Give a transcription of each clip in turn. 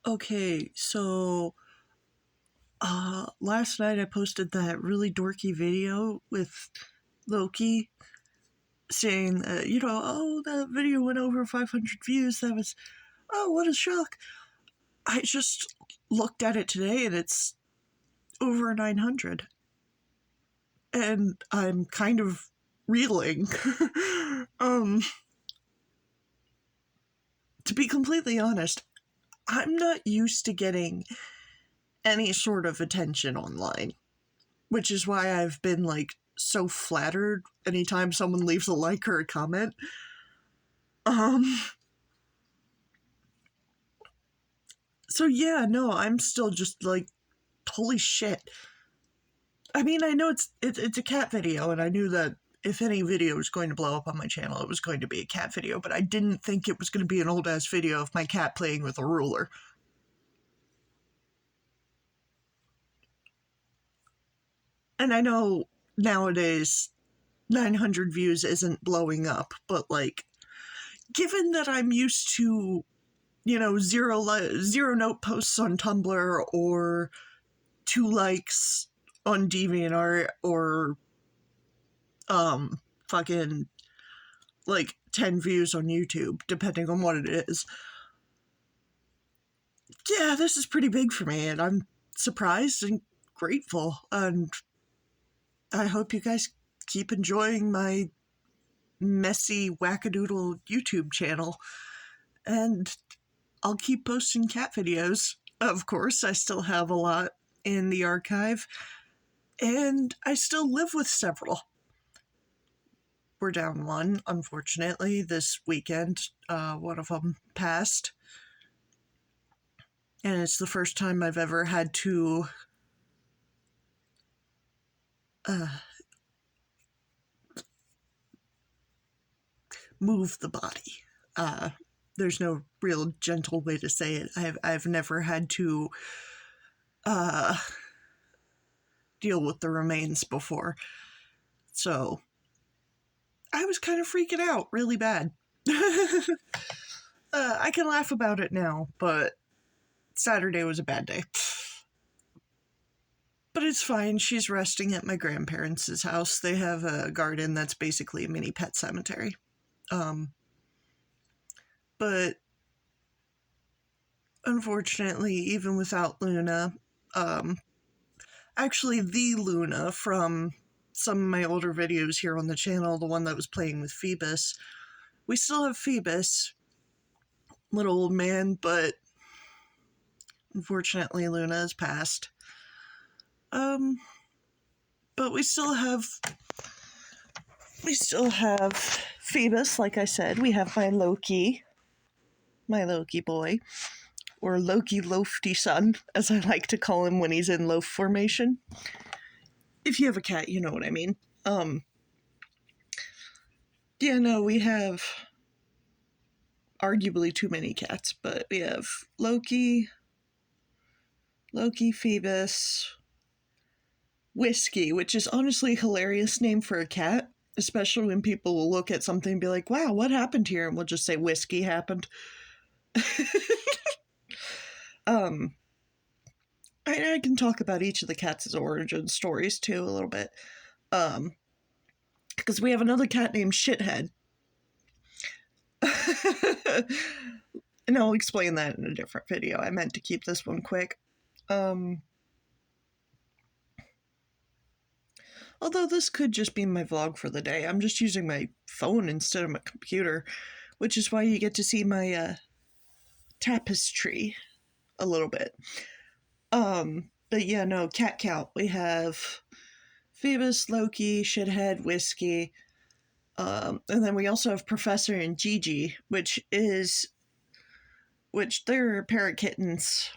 Okay, so last night I posted that really dorky video with Loki saying that, oh, that video went over 500 views. Oh, what a shock. I just looked at it today and it's over 900. And I'm kind of reeling. To be completely honest, I'm not used to getting any sort of attention online, which is why I've been so flattered anytime someone leaves a like or a comment. So yeah, no, I'm still just holy shit. I mean, I know it's a cat video, and I knew that if any video was going to blow up on my channel, it was going to be a cat video, but I didn't think it was going to be an old-ass video of my cat playing with a ruler. And I know nowadays 900 views isn't blowing up, but given that I'm used to, zero note posts on Tumblr or 2 likes on DeviantArt or fucking 10 views on YouTube, depending on what it is. Yeah, this is pretty big for me, and I'm surprised and grateful, and I hope you guys keep enjoying my messy wackadoodle YouTube channel, and I'll keep posting cat videos. Of course, I still have a lot in the archive, and I still live with several. We're down one, unfortunately, this weekend. One of them passed, and it's the first time I've ever had to move the body. There's no real gentle way to say it. I've never had to deal with the remains before, so I was kind of freaking out really bad. I can laugh about it now, but Saturday was a bad day. But it's fine. She's resting at my grandparents' house. They have a garden that's basically a mini pet cemetery. But unfortunately, even without Luna, actually the Luna from some of my older videos here on the channel, the one that was playing with Phoebus, we still have Phoebus, little old man, but unfortunately Luna has passed. But we still have Phoebus, like I said. We have my Loki boy, or Loki Lofty son, as I like to call him when he's in loaf formation. If you have a cat, you know what I mean. Yeah, no, we have arguably too many cats, but we have Loki, Phoebus, Whiskey, which is honestly a hilarious name for a cat, especially when people will look at something and be like, wow, what happened here? And we'll just say whiskey happened. I can talk about each of the cats' origin stories too a little bit. Because we have another cat named Shithead. And I'll explain that in a different video. I meant to keep this one quick. Although this could just be my vlog for the day. I'm just using my phone instead of my computer, which is why you get to see my tapestry a little bit. But yeah, no, cat count. We have Phoebus, Loki, Shithead, Whiskey, and then we also have Professor and Gigi, which they're parrot kittens.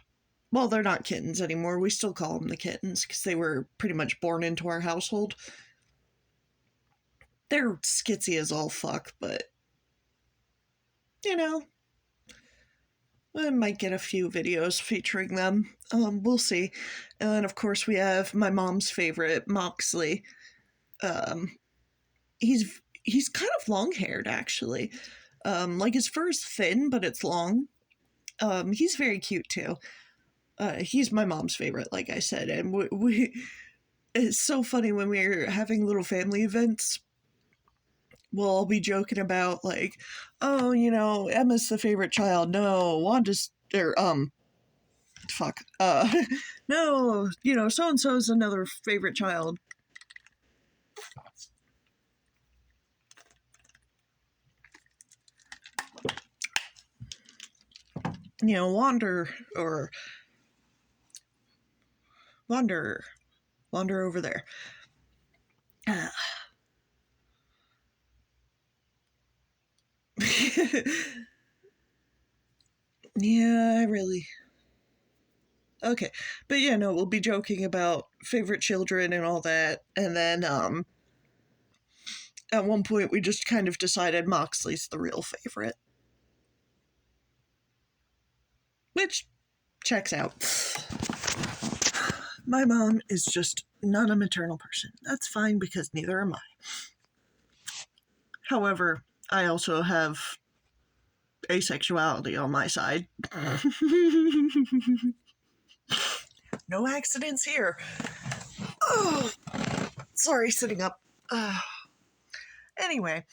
Well, they're not kittens anymore. We still call them the kittens because they were pretty much born into our household. They're skitsy as all fuck, but I might get a few videos featuring them. We'll see. And then, of course, we have my mom's favorite, Moxley. He's kind of long-haired, actually. His fur is thin, but it's long. He's very cute too. He's my mom's favorite, like I said, and it's so funny when we're having little family events. We'll all be joking about like, oh, Emma's the favorite child. No, Wanda's or fuck. No, so and so is another favorite child. Wander or wander over there. Yeah, I really. Okay. But yeah, no, we'll be joking about favorite children and all that. And then at one point we just kind of decided Moxley's the real favorite. Which checks out. My mom is just not a maternal person. That's fine because neither am I. However, I also have asexuality on my side. No accidents here. Oh, sorry, sitting up. Anyway.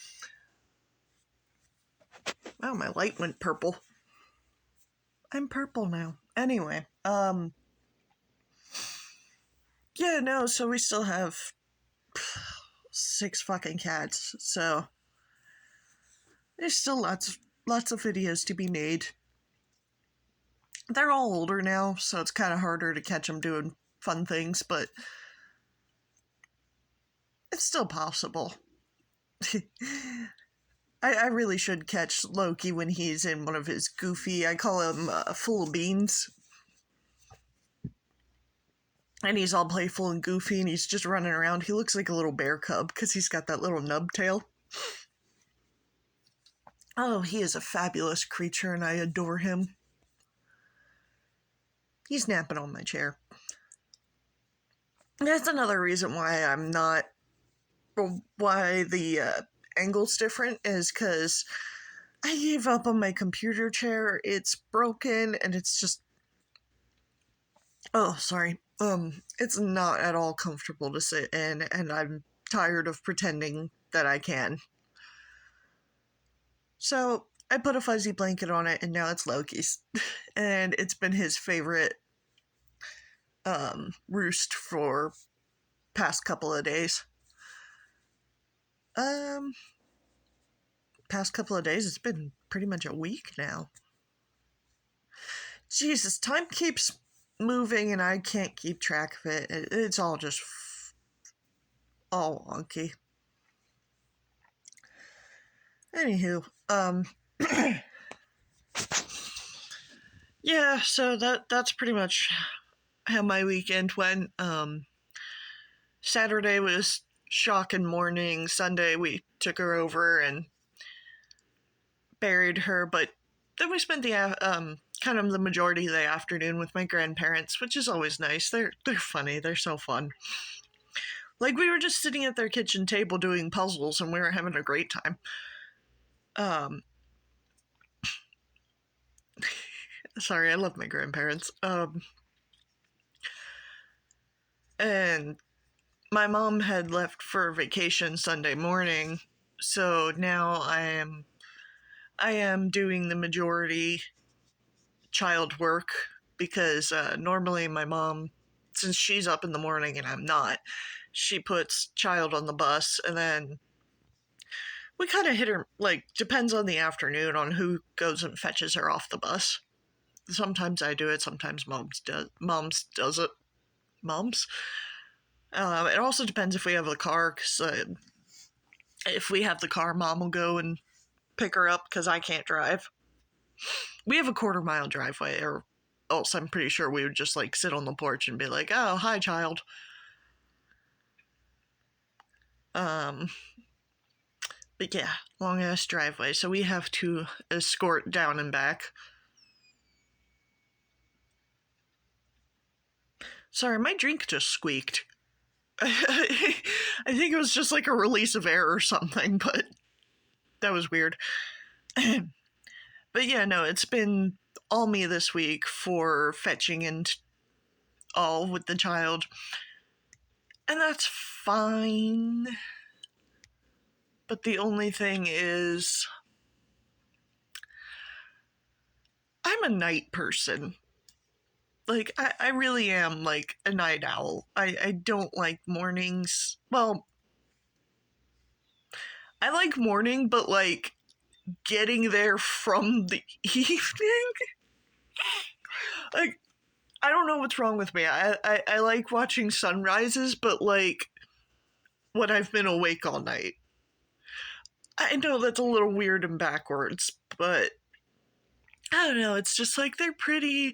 Wow, my light went purple. I'm purple now. Anyway, yeah, no, so we still have 6 fucking cats, so there's still lots of videos to be made. They're all older now, so it's kind of harder to catch them doing fun things, but it's still possible. I really should catch Loki when he's in one of his goofy, I call him full of beans. And he's all playful and goofy, and he's just running around. He looks like a little bear cub, because he's got that little nub tail. Oh, he is a fabulous creature, and I adore him. He's napping on my chair. That's another reason why I'm not... why the angle's different, is because I gave up on my computer chair. It's broken, and it's just... Oh, sorry. It's not at all comfortable to sit in, and I'm tired of pretending that I can. So, I put a fuzzy blanket on it, and now it's Loki's. And it's been his favorite roost for past couple of days. Past couple of days, it's been pretty much a week now. Jesus, time keeps moving and I can't keep track of it. It's all just all wonky. Anywho, yeah, so that's pretty much how my weekend went. Saturday was shocking morning. Sunday we took her over and buried her, but then we spent the kind of the majority of the afternoon with my grandparents, which is always nice. They're funny. They're so fun. Like, we were just sitting at their kitchen table doing puzzles, and we were having a great time. Sorry, I love my grandparents. And my mom had left for vacation Sunday morning, so now I am doing the majority child work, because normally my mom, since she's up in the morning and I'm not, she puts child on the bus, and then we kind of hit her, like, depends on the afternoon on who goes and fetches her off the bus. Sometimes I do it, sometimes Moms does it. Moms? It also depends if we have a car, because if we have the car, Mom will go and pick her up, because I can't drive. We have a 1/4-mile driveway, or else I'm pretty sure we would just, like, sit on the porch and be like, oh, hi, child. But yeah, long-ass driveway, so we have to escort down and back. Sorry, my drink just squeaked. I think it was just like a release of air or something, but that was weird. But yeah, no, it's been all me this week for fetching and all with the child. And that's fine. But the only thing is, I'm a night person. Like, I really am, like, a night owl. I don't like mornings. Well, I like morning, but, like, getting there from the evening? Like, I don't know what's wrong with me. I like watching sunrises, but, like, when I've been awake all night. I know that's a little weird and backwards, but I don't know. It's just like they're pretty,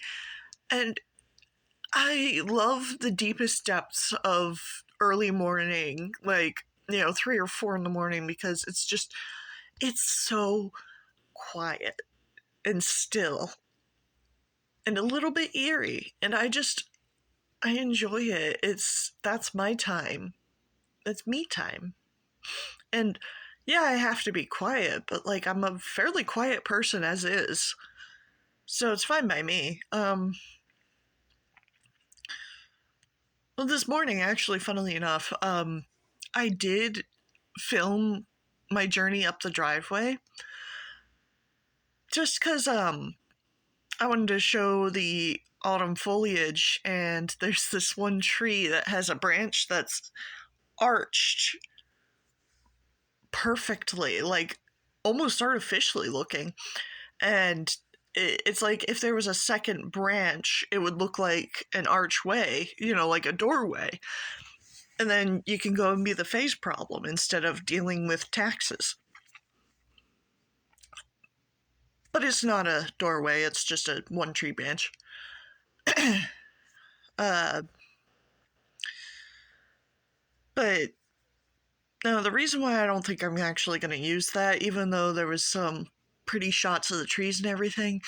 and I love the deepest depths of early morning, like, 3 or 4 in the morning, because it's so quiet and still and a little bit eerie. And I enjoy it. That's my time. It's me time. And yeah, I have to be quiet, but like I'm a fairly quiet person as is. So it's fine by me. Well, this morning, actually, funnily enough, I did film my journey up the driveway just because I wanted to show the autumn foliage, and there's this one tree that has a branch that's arched perfectly, like almost artificially looking. And it's like if there was a second branch, it would look like an archway, like a doorway. And then you can go and be the phase problem instead of dealing with taxes. But it's not a doorway, it's just a one tree branch. But no, the reason why I don't think I'm actually going to use that, even though there was some pretty shots of the trees and everything,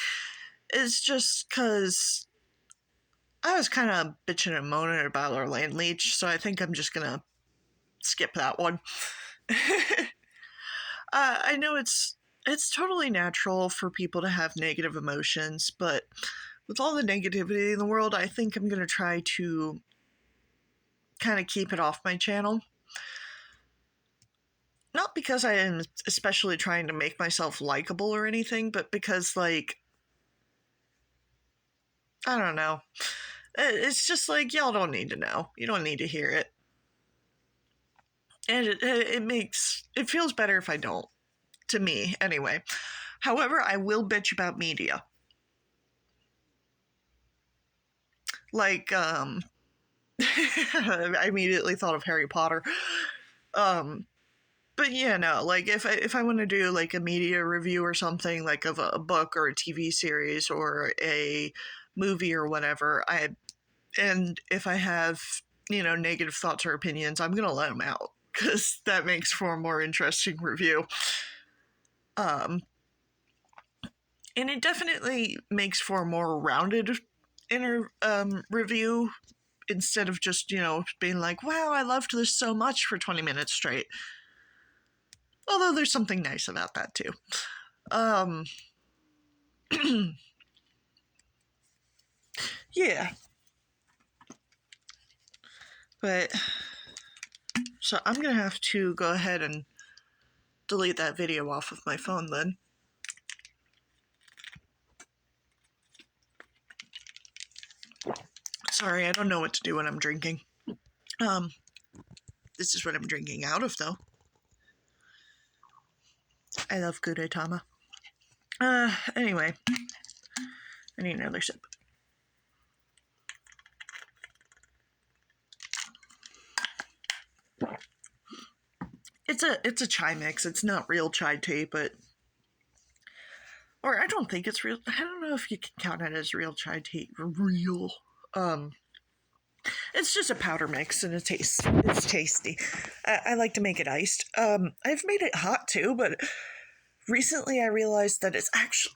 is just because I was kind of bitching and moaning about our land leech, so I think I'm just going to skip that one. I know it's totally natural for people to have negative emotions, but with all the negativity in the world, I think I'm going to try to kind of keep it off my channel. Not because I am especially trying to make myself likable or anything, but because, like, I don't know. It's just like, y'all don't need to know. You don't need to hear it. And it feels better if I don't. To me, anyway. However, I will bitch about media. Like, I immediately thought of Harry Potter. But yeah, no, like if I want to do like a media review or something, like of a book or a TV series or a movie or whatever, and if I have, negative thoughts or opinions, I'm going to let them out because that makes for a more interesting review. And it definitely makes for a more rounded review instead of just, being like, wow, I loved this so much for 20 minutes straight. Although there's something nice about that too. Yeah. But, so I'm going to have to go ahead and delete that video off of my phone then. Sorry, I don't know what to do when I'm drinking. This is what I'm drinking out of, though. I love Gudetama. Anyway. I need another sip. It's a chai mix. It's not real chai tea, but... Or I don't think it's real... I don't know if you can count it as real chai tea. Real. It's just a powder mix, and it's tasty. I like to make it iced. I've made it hot, too, but... Recently I realized that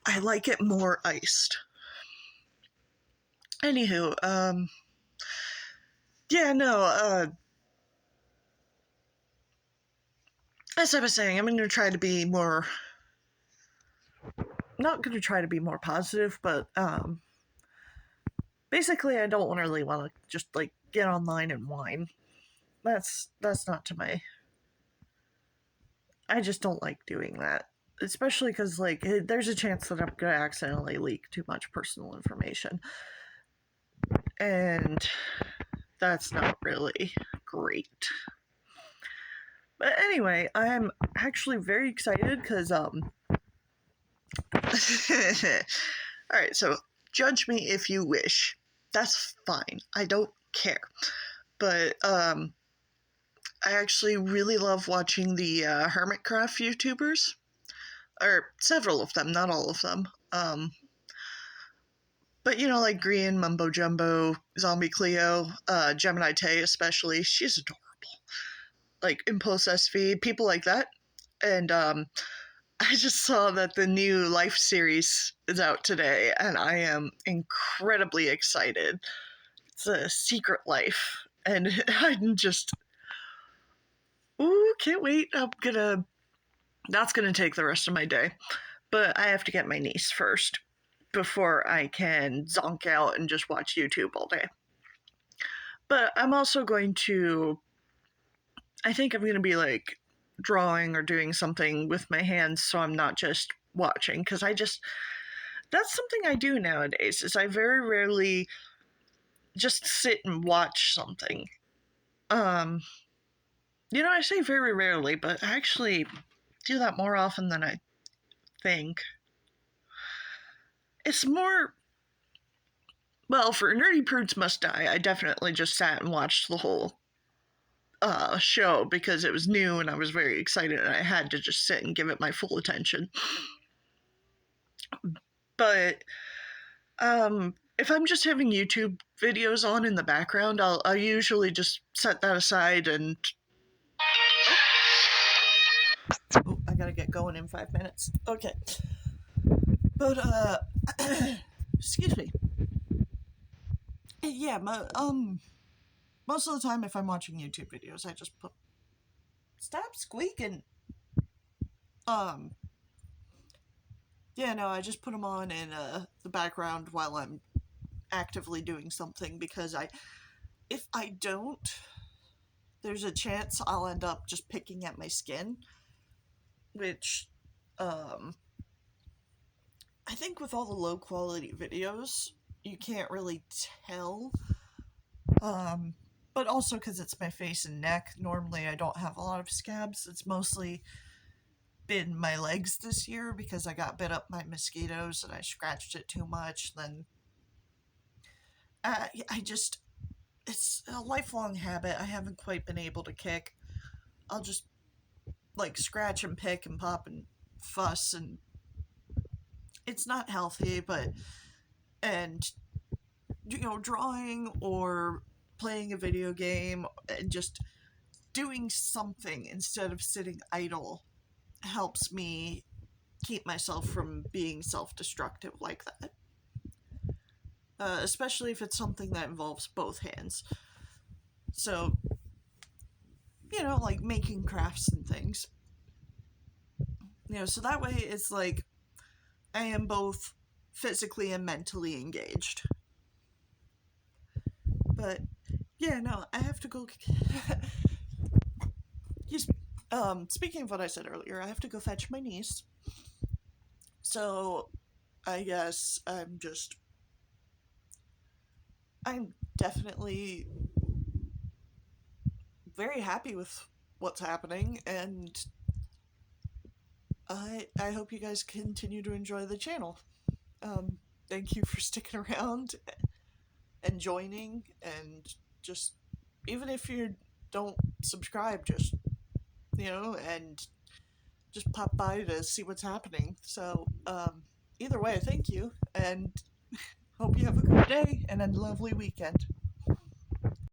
I like it more iced. Anywho, yeah, no, as I was saying, I'm going to try to be more not going to try to be more positive, but basically I don't really want to just like get online and whine. That's not to my. I just don't like doing that, especially because like there's a chance that I'm gonna accidentally leak too much personal information, and that's not really great. But anyway, I'm actually very excited because all right, so judge me if you wish. That's fine. I don't care. But I actually really love watching the Hermitcraft YouTubers, or several of them, not all of them. But you know, like Green, Mumbo Jumbo, Zombie Cleo, Gemini Tay especially, she's adorable. Like Impulse SV, people like that. And I just saw that the new Life series is out today, and I am incredibly excited. It's a Secret Life, and I'm just, ooh, can't wait. That's gonna take the rest of my day. But I have to get my niece first before I can zonk out and just watch YouTube all day. But I'm also going to, I think I'm going to be like drawing or doing something with my hands so I'm not just watching, because that's something I do nowadays, is I very rarely just sit and watch something. You know, I say very rarely, but I actually do that more often than I think. It's more, well, for Nerdy Prudes Must Die, I definitely just sat and watched the whole show because it was new and I was very excited and I had to just sit and give it my full attention. But if I'm just having YouTube videos on in the background, I'll usually just set that aside and... Oh, I gotta get going in 5 minutes. Okay. But, excuse me. Yeah, most of the time if I'm watching YouTube videos, I just put... Stop squeaking! Yeah, no, I just put them on in the background while I'm actively doing something, because if I don't, there's a chance I'll end up just picking at my skin, which, I think with all the low quality videos, you can't really tell, but also because it's my face and neck, normally I don't have a lot of scabs. It's mostly been my legs this year because I got bit up by mosquitoes and I scratched it too much. Then it's a lifelong habit. I haven't quite been able to kick. I'll just like scratch and pick and pop and fuss, and it's not healthy. And you know, drawing or playing a video game and just doing something instead of sitting idle helps me keep myself from being self-destructive like that. Especially if it's something that involves both hands. So, you know, like making crafts and things. You know, so that way it's like I am both physically and mentally engaged. But, yeah, no, I have to go... Speaking of what I said earlier, I have to go fetch my niece. So, I guess I'm definitely very happy with what's happening, and I hope you guys continue to enjoy the channel. Thank you for sticking around and joining, and just, even if you don't subscribe, just, you know, and just pop by to see what's happening. So, either way, thank you, and hope you have a good day and a lovely weekend.